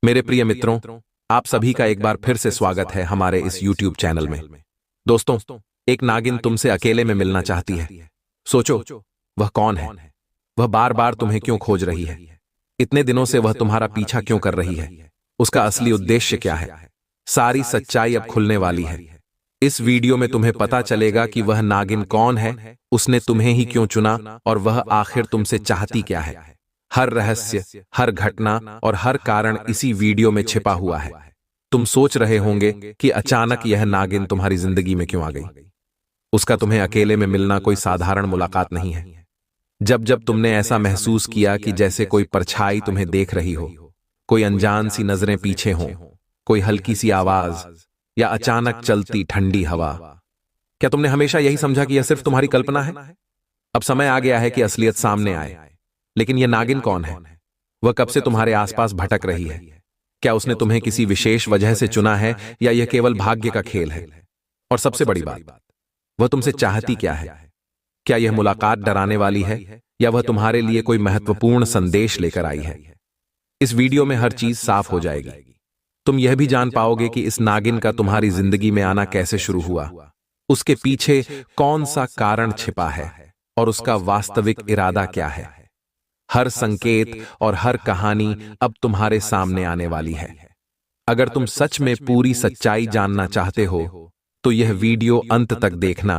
मेरे प्रिय मित्रों, आप सभी का एक बार फिर से स्वागत है हमारे इस YouTube चैनल में। दोस्तों, एक नागिन तुमसे अकेले में मिलना चाहती है। सोचो, वह कौन है? वह बार बार तुम्हें क्यों खोज रही है? इतने दिनों से वह तुम्हारा पीछा क्यों कर रही है? उसका असली उद्देश्य क्या है? सारी सच्चाई अब खुलने वाली है। इस वीडियो में तुम्हें पता चलेगा कि वह नागिन कौन है, उसने तुम्हें ही क्यों चुना और वह आखिर तुमसे चाहती क्या है। हर रहस्य, हर घटना और हर कारण इसी वीडियो में छिपा हुआ है। तुम सोच रहे होंगे कि अचानक यह नागिन तुम्हारी जिंदगी में क्यों आ गई। उसका तुम्हें अकेले में मिलना कोई साधारण मुलाकात नहीं है। जब जब तुमने ऐसा महसूस किया कि जैसे कोई परछाई तुम्हें देख रही हो, कोई अनजान सी नजरें पीछे हों, कोई हल्की सी आवाज या अचानक चलती ठंडी हवा, क्या तुमने हमेशा यही समझा कि यह सिर्फ तुम्हारी कल्पना है? अब समय आ गया है कि असलियत सामने आए। लेकिन यह नागिन कौन है? वह कब से तुम्हारे आसपास भटक रही है? क्या उसने तुम्हें किसी विशेष वजह से चुना है या यह केवल भाग्य का खेल है? और सबसे बड़ी बात, वह तुमसे चाहती क्या है? क्या यह मुलाकात डराने वाली है या वह तुम्हारे लिए कोई महत्वपूर्ण संदेश लेकर आई है? इस वीडियो में हर चीज साफ हो जाएगी। तुम यह भी जान पाओगे कि इस नागिन का तुम्हारी जिंदगी में आना कैसे शुरू हुआ, उसके पीछे कौन सा कारण छिपा है और उसका वास्तविक इरादा क्या है। हर संकेत और हर कहानी अब तुम्हारे सामने आने वाली है। अगर तुम सच में पूरी सच्चाई जानना चाहते हो तो यह वीडियो अंत तक देखना,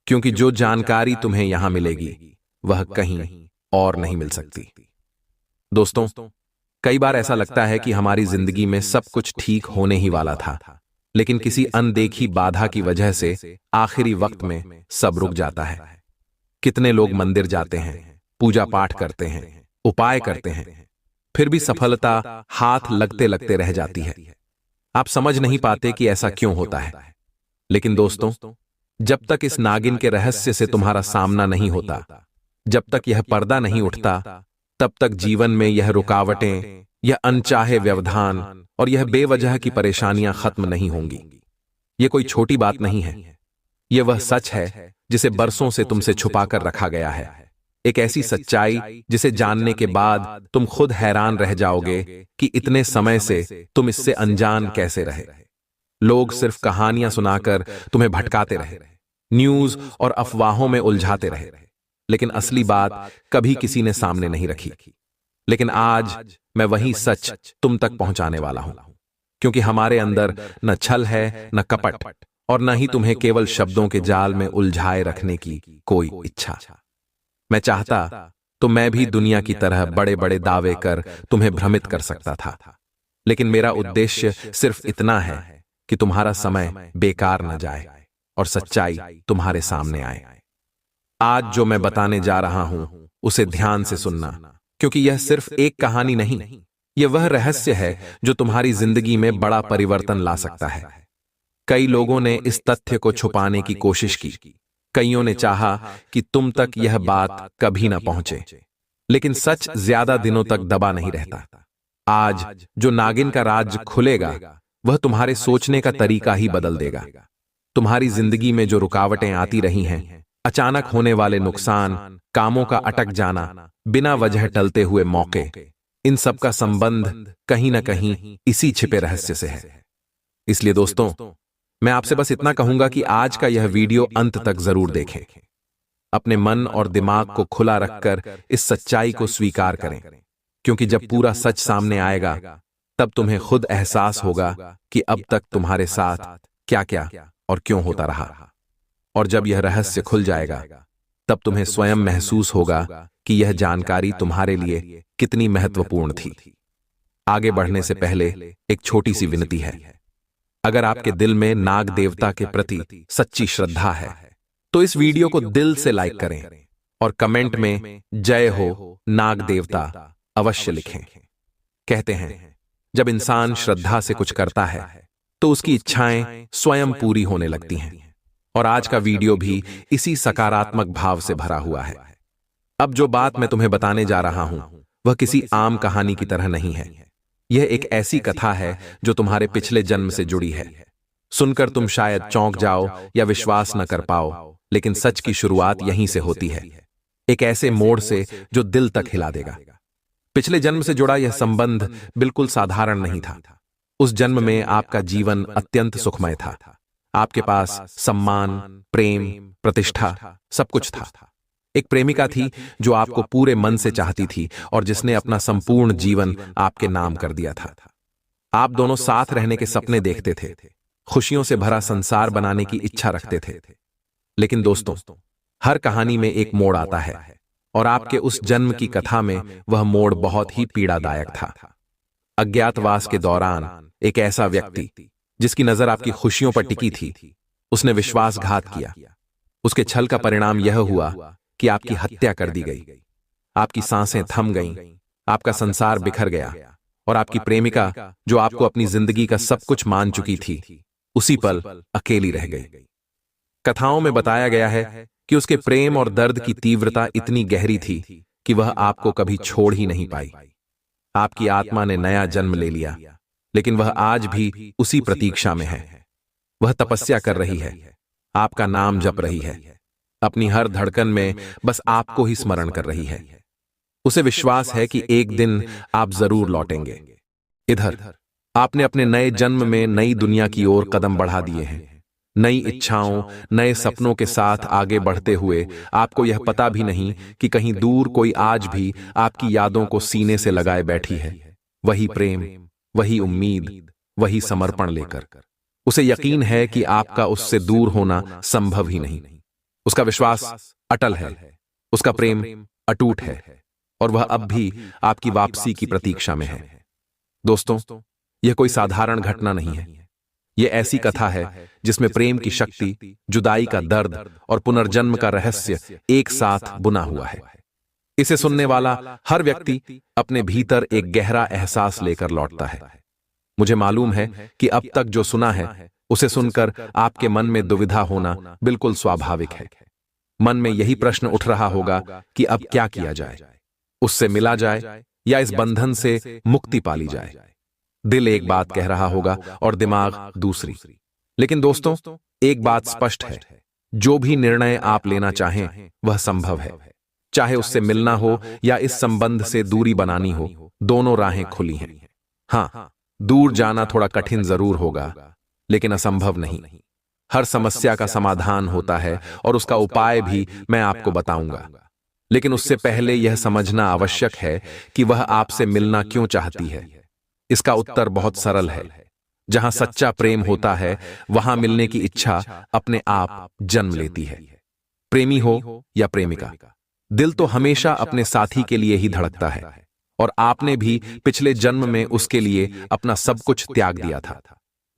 क्योंकि जो जानकारी तुम्हें यहां मिलेगी वह कहीं और नहीं मिल सकती। दोस्तों, कई बार ऐसा लगता है कि हमारी जिंदगी में सब कुछ ठीक होने ही वाला था, लेकिन किसी अनदेखी बाधा की वजह से आखिरी वक्त में सब रुक जाता है। कितने लोग मंदिर जाते हैं, पूजा पाठ करते हैं, उपाय करते हैं, फिर भी सफलता हाथ लगते लगते रह जाती है। आप समझ नहीं पाते कि ऐसा क्यों होता है। लेकिन दोस्तों, जब तक इस नागिन के रहस्य से तुम्हारा सामना नहीं होता, जब तक यह पर्दा नहीं उठता, तब तक जीवन में यह रुकावटें, यह अनचाहे व्यवधान और यह बेवजह की परेशानियां खत्म नहीं होंगी। यह कोई छोटी बात नहीं है। यह वह सच है जिसे बरसों से तुमसे छुपाकर रखा गया है। एक ऐसी सच्चाई जिसे जानने के बाद तुम खुद हैरान रह जाओगे कि इतने समय से तुम इससे अनजान कैसे रहे। लोग सिर्फ कहानियां सुनाकर तुम्हें भटकाते रहे, न्यूज और अफवाहों में उलझाते रहे, लेकिन असली बात कभी किसी ने सामने नहीं रखी। लेकिन आज मैं वही सच तुम तक पहुंचाने वाला हूं, क्योंकि हमारे अंदर न छल है, न कपट और न ही तुम्हें केवल शब्दों के जाल में उलझाए रखने की कोई इच्छा। मैं चाहता तो मैं भी दुनिया की तरह बड़े बड़े दावे कर तुम्हें भ्रमित कर सकता था, लेकिन मेरा उद्देश्य सिर्फ इतना है कि तुम्हारा समय बेकार न जाए और सच्चाई तुम्हारे सामने आए। आज जो मैं बताने जा रहा हूं उसे ध्यान से सुनना, क्योंकि यह सिर्फ एक कहानी नहीं, यह वह रहस्य है जो तुम्हारी जिंदगी में बड़ा परिवर्तन ला सकता है। कई लोगों ने इस तथ्य को छुपाने की कोशिश की, कईयों ने चाहा कि तुम तक यह बात कभी ना पहुंचे, लेकिन सच ज्यादा दिनों तक दबा नहीं रहता। आज जो नागिन का राज खुलेगा वह तुम्हारे सोचने का तरीका ही बदल देगा। तुम्हारी जिंदगी में जो रुकावटें आती रही हैं, अचानक होने वाले नुकसान, कामों का अटक जाना, बिना वजह टलते हुए मौके, इन सब का संबंध कहीं ना कहीं इसी छिपे रहस्य से है। इसलिए दोस्तों, मैं आपसे बस इतना कहूंगा कि आज का यह वीडियो अंत तक जरूर देखें। अपने मन और दिमाग को खुला रखकर इस सच्चाई को स्वीकार करें, क्योंकि जब पूरा सच सामने आएगा तब तुम्हें खुद एहसास होगा कि अब तक तुम्हारे साथ क्या क्या और क्यों होता रहा। और जब यह रहस्य खुल जाएगा तब तुम्हें स्वयं महसूस होगा कि यह जानकारी तुम्हारे लिए कितनी महत्वपूर्ण थी। आगे बढ़ने से पहले एक छोटी सी विनती है। अगर आपके दिल में नाग देवता के प्रति सच्ची श्रद्धा है तो इस वीडियो को दिल से लाइक करें और कमेंट में जय हो नाग देवता अवश्य लिखें। कहते हैं, जब इंसान श्रद्धा से कुछ करता है तो उसकी इच्छाएं स्वयं पूरी होने लगती हैं। और आज का वीडियो भी इसी सकारात्मक भाव से भरा हुआ है। अब जो बात मैं तुम्हें बताने जा रहा हूं वह किसी आम कहानी की तरह नहीं है। यह एक ऐसी कथा है जो तुम्हारे पिछले जन्म से जुड़ी है। सुनकर तुम शायद चौंक जाओ या विश्वास न कर पाओ, लेकिन सच की शुरुआत यहीं से होती है, एक ऐसे मोड़ से जो दिल तक हिला देगा। पिछले जन्म से जुड़ा यह संबंध बिल्कुल साधारण नहीं था। उस जन्म में आपका जीवन अत्यंत सुखमय था। आपके पास सम्मान, प्रेम, प्रतिष्ठा सब कुछ था। एक प्रेमिका थी जो आपको पूरे मन से चाहती थी और जिसने अपना संपूर्ण जीवन आपके नाम कर दिया था। आप दोनों साथ रहने के सपने देखते थे, खुशियों से भरा संसार बनाने की इच्छा रखते थे। लेकिन दोस्तों, हर कहानी में एक मोड़ आता है और आपके उस जन्म की कथा में वह मोड़ बहुत ही पीड़ादायक था। अज्ञातवास के दौरान एक ऐसा व्यक्ति जिसकी नजर आपकी खुशियों पर टिकी थी, उसने विश्वासघात किया। उसके छल का परिणाम यह हुआ कि आपकी हत्या कर दी गई। आपकी सांसें थम गईं, आपका संसार बिखर गया और आपकी प्रेमिका, जो आपको अपनी जिंदगी का सब कुछ मान चुकी थी, उसी पल अकेली रह गई। कथाओं में बताया गया है कि उसके प्रेम और दर्द की तीव्रता इतनी गहरी थी कि वह आपको कभी छोड़ ही नहीं पाई। आपकी आत्मा ने नया जन्म ले लिया, लेकिन वह आज भी उसी प्रतीक्षा में है। वह तपस्या कर रही है, आपका नाम जप रही है, अपनी हर धड़कन में बस आपको ही स्मरण कर रही है। उसे विश्वास है कि एक दिन आप जरूर लौटेंगे। इधर आपने अपने नए जन्म में नई दुनिया की ओर कदम बढ़ा दिए हैं। नई इच्छाओं, नए सपनों के साथ आगे बढ़ते हुए आपको यह पता भी नहीं कि कहीं दूर कोई आज भी आपकी यादों को सीने से लगाए बैठी है। वही प्रेम, वही उम्मीद, वही समर्पण लेकर। उसे यकीन है कि आपका उससे दूर होना संभव ही नहीं। उसका विश्वास अटल है, उसका प्रेम अटूट है और वह अब भी आपकी वापसी की प्रतीक्षा में है। दोस्तों, यह कोई साधारण घटना नहीं है। यह ऐसी कथा है जिसमें प्रेम की शक्ति, जुदाई का दर्द और पुनर्जन्म का रहस्य एक साथ बुना हुआ है। इसे सुनने वाला हर व्यक्ति अपने भीतर एक गहरा एहसास लेकर लौटता है। मुझे मालूम है कि अब तक जो सुना है उसे सुनकर आपके मन में दुविधा होना बिल्कुल स्वाभाविक है। मन में यही प्रश्न उठ रहा होगा कि अब क्या किया जाए, उससे मिला जाए या इस बंधन से मुक्ति पाली जाए। दिल एक बात कह रहा होगा और दिमाग दूसरी। लेकिन दोस्तों, एक बात स्पष्ट है, जो भी निर्णय आप लेना चाहें वह संभव है। चाहे उससे मिलना हो या इस संबंध से दूरी बनानी हो, दोनों राहें खुली हैं। हाँ, दूर जाना थोड़ा कठिन जरूर होगा, लेकिन असंभव नहीं। हर समस्या का समाधान होता है और उसका उपाय भी मैं आपको बताऊंगा। लेकिन उससे पहले यह समझना आवश्यक है कि वह आपसे मिलना क्यों चाहती है। इसका उत्तर बहुत सरल है। जहां सच्चा प्रेम होता है, वहां मिलने की इच्छा अपने आप जन्म लेती है। प्रेमी हो या प्रेमिका, दिल तो हमेशा अपने साथी के लिए ही धड़कता है और आपने भी पिछले जन्म में उसके लिए अपना सब कुछ त्याग दिया था।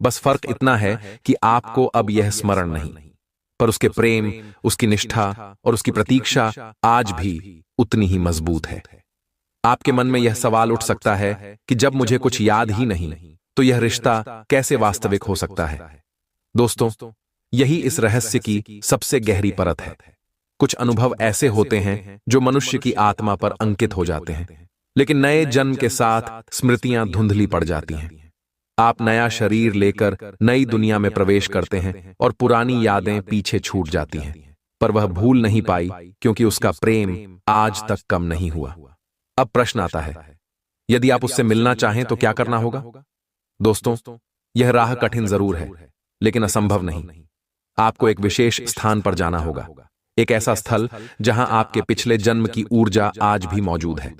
बस फर्क इतना है कि आपको अब यह स्मरण नहीं, पर उसके प्रेम, उसकी निष्ठा और उसकी प्रतीक्षा आज भी उतनी ही मजबूत है। आपके मन में यह सवाल उठ सकता है कि जब मुझे कुछ याद ही नहीं, तो यह रिश्ता कैसे वास्तविक हो सकता है। दोस्तों, यही इस रहस्य की सबसे गहरी परत है। कुछ अनुभव ऐसे होते हैं जो मनुष्य की आत्मा पर अंकित हो जाते हैं, लेकिन नए जन्म के साथ स्मृतियां धुंधली पड़ जाती हैं। आप नया शरीर लेकर नई दुनिया में प्रवेश करते हैं और पुरानी यादें पीछे छूट जाती हैं, पर वह भूल नहीं पाई क्योंकि उसका प्रेम आज तक कम नहीं हुआ। अब प्रश्न आता है, यदि आप उससे मिलना चाहें तो क्या करना होगा? दोस्तों, यह राह कठिन जरूर है, लेकिन असंभव नहीं। आपको एक विशेष स्थान पर जाना होगा, एक ऐसा स्थल जहां आपके पिछले जन्म की ऊर्जा आज भी मौजूद है।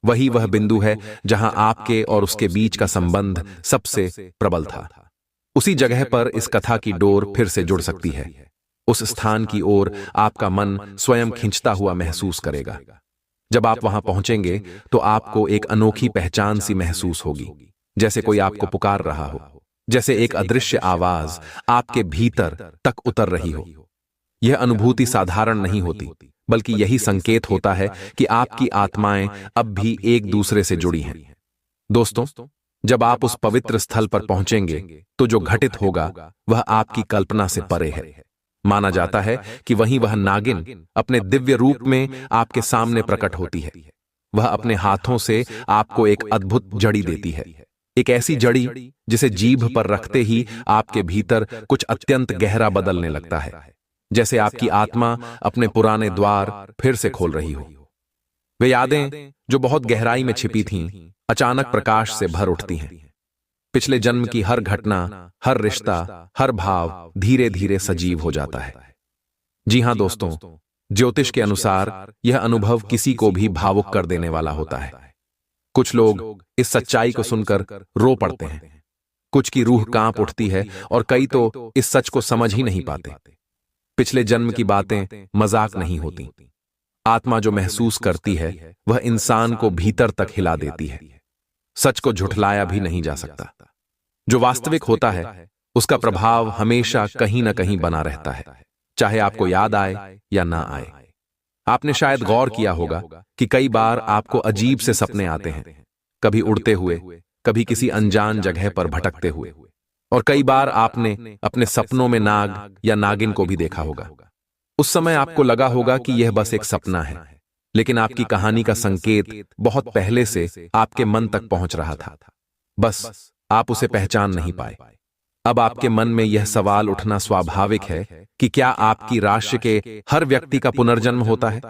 वह बिंदु है जहां आपके और उसके बीच का संबंध सबसे प्रबल था। उसी जगह पर इस कथा की डोर फिर से जुड़ सकती है। उस स्थान की ओर आपका मन स्वयं खिंचता हुआ महसूस करेगा। जब आप वहां पहुंचेंगे तो आपको एक अनोखी पहचान सी महसूस होगी, जैसे कोई आपको पुकार रहा हो, जैसे एक अदृश्य आवाज आपके भीतर तक उतर रही हो। यह अनुभूति साधारण नहीं होती, बल्कि यही संकेत होता है कि आपकी आत्माएं अब भी एक दूसरे से जुड़ी हैं। दोस्तों, जब आप उस पवित्र स्थल पर पहुंचेंगे तो जो घटित होगा वह आपकी कल्पना से परे है। माना जाता है कि वहीं वह नागिन अपने दिव्य रूप में आपके सामने प्रकट होती है। वह अपने हाथों से आपको एक अद्भुत जड़ी देती है, एक ऐसी जड़ी जिसे जीभ पर रखते ही आपके भीतर कुछ अत्यंत गहरा बदलने लगता है, जैसे आपकी आत्मा अपने पुराने द्वार फिर से खोल रही हो। वे यादें जो बहुत गहराई में छिपी थीं, अचानक प्रकाश से भर उठती हैं। पिछले जन्म की हर घटना, हर रिश्ता, हर भाव धीरे धीरे सजीव हो जाता है। जी हां दोस्तों, ज्योतिष के अनुसार यह अनुभव किसी को भी भावुक कर देने वाला होता है। कुछ लोग इस सच्चाई को सुनकर रो पड़ते हैं, कुछ की रूह कांप उठती है और कई तो इस सच को समझ ही नहीं पाते। पिछले जन्म की बातें मजाक नहीं होती। आत्मा जो महसूस करती है वह इंसान को भीतर तक हिला देती है। सच को झुठलाया भी नहीं जा सकता। जो वास्तविक होता है उसका प्रभाव हमेशा कहीं ना कहीं बना रहता है, चाहे आपको याद आए या ना आए। आपने शायद गौर किया होगा कि कई बार आपको अजीब से सपने आते हैं, कभी उड़ते हुए, कभी किसी अनजान जगह पर भटकते हुए, और कई बार आपने अपने सपनों में नाग या नागिन को भी देखा होगा। उस समय आपको लगा होगा कि यह बस एक सपना है, लेकिन आपकी कहानी का संकेत बहुत पहले से आपके मन तक पहुंच रहा था, बस आप उसे पहचान नहीं पाए। अब आपके मन में यह सवाल उठना स्वाभाविक है कि क्या आपकी राशि के हर व्यक्ति का पुनर्जन्म होता है?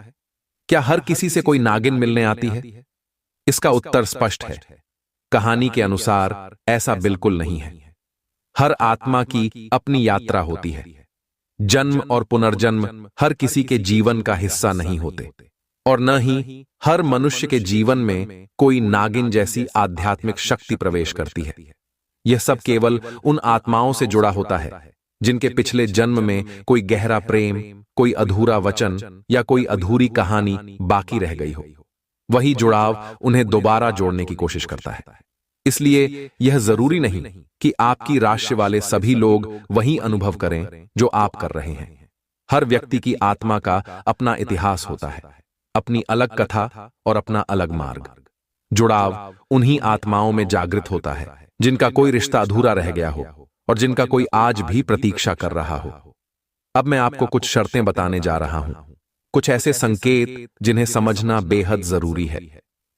क्या हर किसी से कोई नागिन मिलने आती है? इसका उत्तर स्पष्ट है। कहानी के अनुसार ऐसा बिल्कुल नहीं है। हर आत्मा की अपनी यात्रा होती है। जन्म और पुनर्जन्म हर किसी के जीवन का हिस्सा नहीं होते, और न ही हर मनुष्य के जीवन में कोई नागिन जैसी आध्यात्मिक शक्ति प्रवेश करती है। यह सब केवल उन आत्माओं से जुड़ा होता है जिनके पिछले जन्म में कोई गहरा प्रेम, कोई अधूरा वचन या कोई अधूरी कहानी बाकी रह गई हो। वही जुड़ाव उन्हें दोबारा जोड़ने की कोशिश करता है। इसलिए यह जरूरी नहीं कि आपकी राशि वाले सभी लोग वही अनुभव करें जो आप कर रहे हैं। हर व्यक्ति की आत्मा का अपना इतिहास होता है, अपनी अलग कथा और अपना अलग मार्ग। जुड़ाव उन्हीं आत्माओं में जागृत होता है जिनका कोई रिश्ता अधूरा रह गया हो और जिनका कोई आज भी प्रतीक्षा कर रहा हो। अब मैं आपको कुछ शर्तें बताने जा रहा हूं, कुछ ऐसे संकेत जिन्हें समझना बेहद जरूरी है,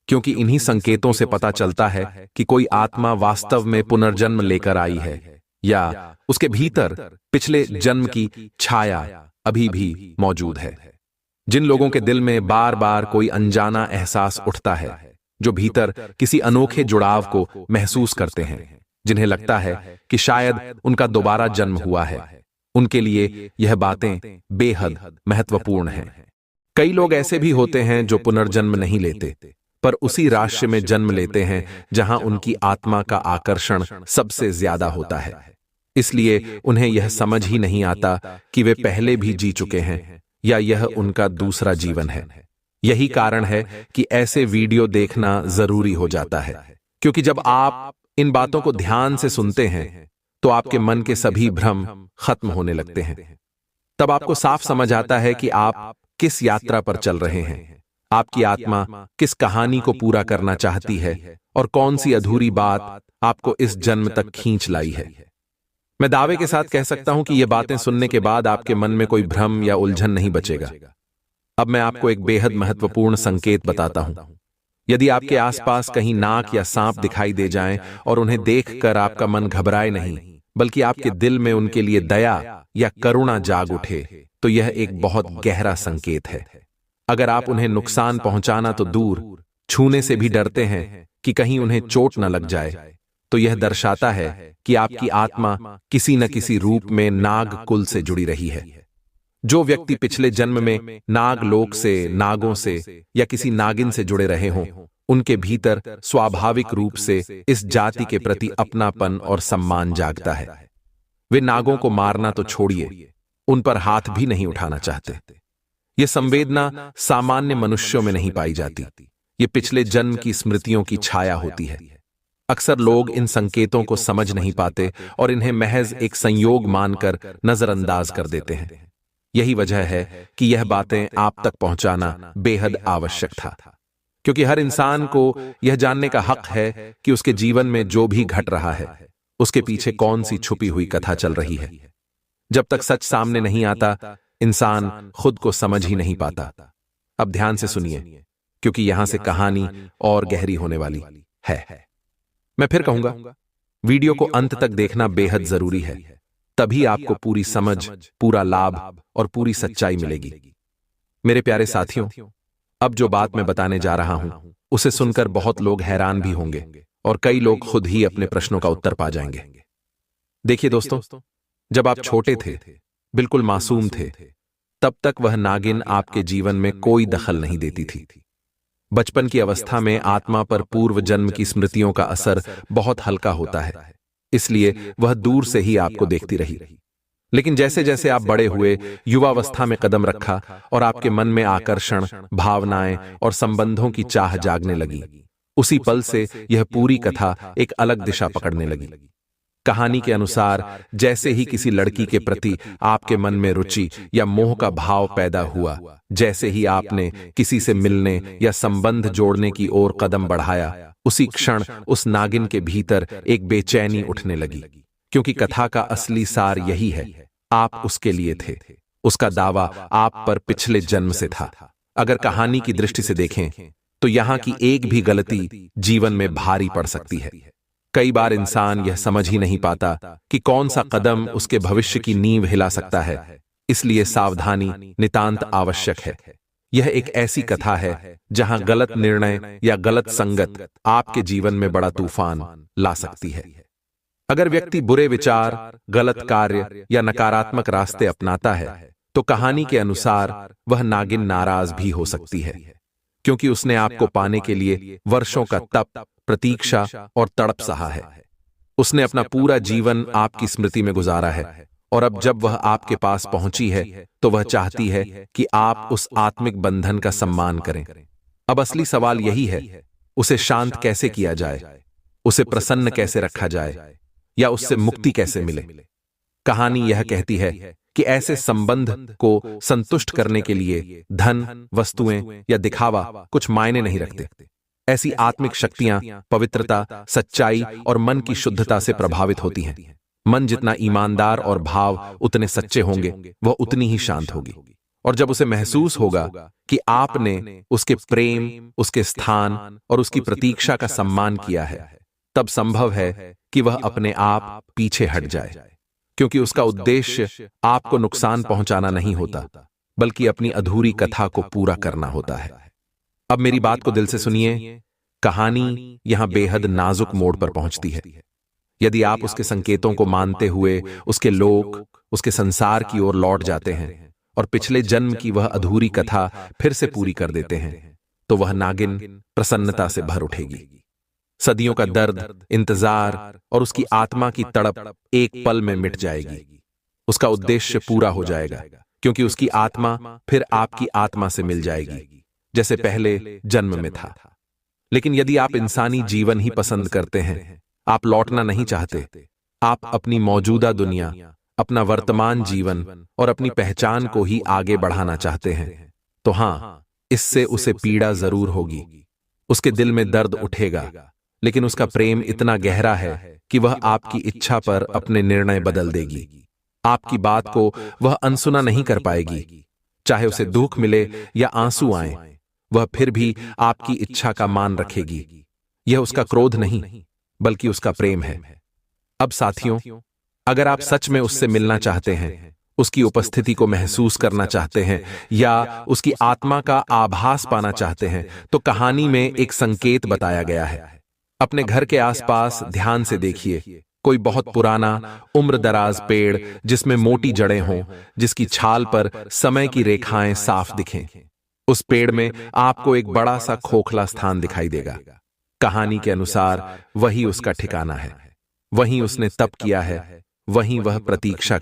क्योंकि इन्हीं संकेतों से पता चलता है कि कोई आत्मा वास्तव में पुनर्जन्म लेकर आई है या उसके भीतर पिछले जन्म की छाया अभी भी मौजूद है। जिन लोगों के दिल में बार बार कोई अनजाना एहसास उठता है, जो भीतर किसी अनोखे जुड़ाव को महसूस करते हैं, जिन्हें लगता है कि शायद उनका दोबारा जन्म हुआ है, उनके लिए यह बातें बेहद महत्वपूर्ण हैं। कई लोग ऐसे भी होते हैं जो पुनर्जन्म नहीं लेते, पर उसी राशि में जन्म लेते हैं जहां उनकी आत्मा का आकर्षण सबसे ज्यादा होता है। इसलिए उन्हें यह समझ ही नहीं आता कि वे पहले भी जी चुके हैं या यह उनका दूसरा जीवन है। यही कारण है कि ऐसे वीडियो देखना जरूरी हो जाता है, क्योंकि जब आप इन बातों को ध्यान से सुनते हैं तो आपके मन के सभी भ्रम खत्म होने लगते हैं। तब आपको साफ समझ आता है कि आप किस यात्रा पर चल रहे हैं, आपकी आत्मा किस कहानी को पूरा करना चाहती है और कौन सी अधूरी बात आपको इस जन्म तक खींच लाई है। मैं दावे के साथ कह सकता हूं कि ये बातें सुनने के बाद आपके मन में कोई भ्रम या उलझन नहीं बचेगा। अब मैं आपको एक बेहद महत्वपूर्ण संकेत बताता हूं। यदि आपके आसपास कहीं नाक या सांप दिखाई दे जाएं और उन्हें देखकर आपका मन घबराए नहीं, बल्कि आपके दिल में उनके लिए दया या करुणा जाग उठे, तो यह एक बहुत गहरा संकेत है। अगर आप उन्हें नुकसान पहुंचाना तो दूर, छूने से भी डरते हैं कि कहीं उन्हें चोट न लग जाए, तो यह दर्शाता है कि आपकी आत्मा किसी न किसी रूप में नाग कुल से जुड़ी रही है। जो व्यक्ति पिछले जन्म में नाग लोक से, नागों से या किसी नागिन से जुड़े रहे हों, उनके भीतर स्वाभाविक रूप से इस जाति के प्रति अपनापन और सम्मान जागता है। वे नागों को मारना तो छोड़िए, उन पर हाथ भी नहीं उठाना चाहते। यह संवेदना सामान्य मनुष्यों में नहीं पाई जाती, ये पिछले जन्म की स्मृतियों की छाया होती है। अक्सर लोग इन संकेतों को समझ नहीं पाते और इन्हें महज एक संयोग मानकर नजरअंदाज कर देते हैं। यही वजह है कि यह बातें आप तक पहुंचाना बेहद आवश्यक था, क्योंकि हर इंसान को यह जानने का हक है कि उसके जीवन में जो भी घट रहा है, उसके पीछे कौन सी छुपी हुई कथा चल रही है। जब तक सच सामने नहीं आता, इंसान खुद को समझ ही नहीं पाता। अब ध्यान से सुनिए, क्योंकि यहां से कहानी और गहरी होने वाली है। मैं फिर कहूंगा, वीडियो को अंत तक देखना बेहद जरूरी है, तभी आपको पूरी समझ, पूरा लाभ और पूरी सच्चाई मिलेगी। मेरे प्यारे साथियों, अब जो बात मैं बताने जा रहा हूं उसे सुनकर बहुत लोग हैरान भी होंगे और कई लोग खुद ही अपने प्रश्नों का उत्तर पा जाएंगे। देखिए दोस्तों, जब आप छोटे थे, बिल्कुल मासूम थे, तब तक वह नागिन आपके जीवन में कोई दखल नहीं देती थी। बचपन की अवस्था में आत्मा पर पूर्व जन्म की स्मृतियों का असर बहुत हल्का होता है, इसलिए वह दूर से ही आपको देखती रही। लेकिन जैसे जैसे आप बड़े हुए, युवावस्था में कदम रखा और आपके मन में आकर्षण, भावनाएं और संबंधों की चाह जागने लगी, उसी पल से यह पूरी कथा एक अलग दिशा पकड़ने लगी। कहानी के अनुसार जैसे ही किसी लड़की के प्रति आपके मन में रुचि या मोह का भाव पैदा हुआ, जैसे ही आपने किसी से मिलने या संबंध जोड़ने की ओर कदम बढ़ाया, उसी क्षण उस नागिन के भीतर एक बेचैनी उठने लगी। क्योंकि कथा का असली सार यही है, आप उसके लिए थे। उसका दावा आप पर पिछले जन्म से था। अगर कहानी की दृष्टि से देखें तो यहां की एक भी गलती जीवन में भारी पड़ सकती है। कई बार इंसान यह समझ ही नहीं पाता कि कौन सा कदम उसके भविष्य की नींव हिला सकता है, इसलिए सावधानी नितांत आवश्यक है। यह एक ऐसी कथा है जहां गलत निर्णय या गलत संगत आपके जीवन में बड़ा तूफान ला सकती है। अगर व्यक्ति बुरे विचार, गलत कार्य या नकारात्मक रास्ते अपनाता है तो कहानी के अनुसार वह नागिन नाराज भी हो सकती है, क्योंकि उसने आपको पाने के लिए वर्षों का तप, प्रतीक्षा और तड़प सहा है। उसने अपना पूरा जीवन आपकी स्मृति में गुजारा है और अब जब वह आपके पास पहुंची है तो वह चाहती है कि आप उस आत्मिक बंधन का सम्मान करें। अब असली सवाल यही है, उसे शांत कैसे किया जाए, उसे प्रसन्न कैसे रखा जाए या उससे मुक्ति कैसे मिले। कहानी यह कहती है कि ऐसे संबंध को संतुष्ट करने के लिए धन, वस्तुएं या दिखावा कुछ मायने नहीं रखते। ऐसी आत्मिक शक्तियां पवित्रता, सच्चाई और मन की शुद्धता से प्रभावित होती हैं। मन जितना ईमानदार और भाव उतने सच्चे होंगे, वह उतनी ही शांत होगी। और जब उसे महसूस होगा कि आपने उसके प्रेम, उसके स्थान और उसकी प्रतीक्षा का सम्मान किया है, तब संभव है कि वह अपने आप पीछे हट जाए, क्योंकि उसका उद्देश्य आपको नुकसान पहुंचाना नहीं होता, बल्कि अपनी अधूरी कथा को पूरा करना होता है। अब मेरी बात को दिल से सुनिए। कहानी यहां बेहद नाजुक मोड़ पर पहुंचती है। यदि आप उसके संकेतों को मानते हुए उसके लोक, उसके संसार की ओर लौट जाते हैं और पिछले जन्म की वह अधूरी कथा फिर से पूरी कर देते हैं, तो वह नागिन प्रसन्नता से भर उठेगी। सदियों का दर्द, इंतजार और उसकी आत्मा की तड़प एक पल में मिट जाएगी। उसका उद्देश्य पूरा हो जाएगा, क्योंकि उसकी आत्मा फिर आपकी आत्मा से मिल जाएगी, जैसे पहले जन्म में था। लेकिन यदि आप इंसानी जीवन ही पसंद करते हैं, आप लौटना नहीं चाहते, आप अपनी मौजूदा दुनिया, अपना वर्तमान जीवन और अपनी पहचान को ही आगे बढ़ाना चाहते हैं, तो हां, इससे उसे पीड़ा जरूर होगी। उसके दिल में दर्द उठेगा, लेकिन उसका प्रेम इतना गहरा है कि वह आपकी इच्छा पर अपने निर्णय बदल देगी। आपकी बात को वह अनसुना नहीं कर पाएगी। चाहे उसे दुख मिले या आंसू आए, वह फिर भी आपकी इच्छा का मान रखेगी। यह उसका क्रोध नहीं, बल्कि उसका प्रेम है। अब साथियों, अगर आप सच में उससे मिलना चाहते हैं, उसकी उपस्थिति को महसूस करना चाहते हैं या उसकी आत्मा का आभास पाना चाहते हैं, तो कहानी में एक संकेत बताया गया है। अपने घर के आसपास ध्यान से देखिए। कोई बहुत पुराना, उम्रदराज पेड़ जिसमें मोटी जड़ें हों, जिसकी छाल पर समय की रेखाएं साफ दिखें। उस पेड़ में आपको एक बड़ा सा खोखला स्थान दिखाई देगा। कहानी के अनुसार वही उसका ठिकाना है। वहीं उसने तप किया है, वहीं वह प्रतीक्षा कर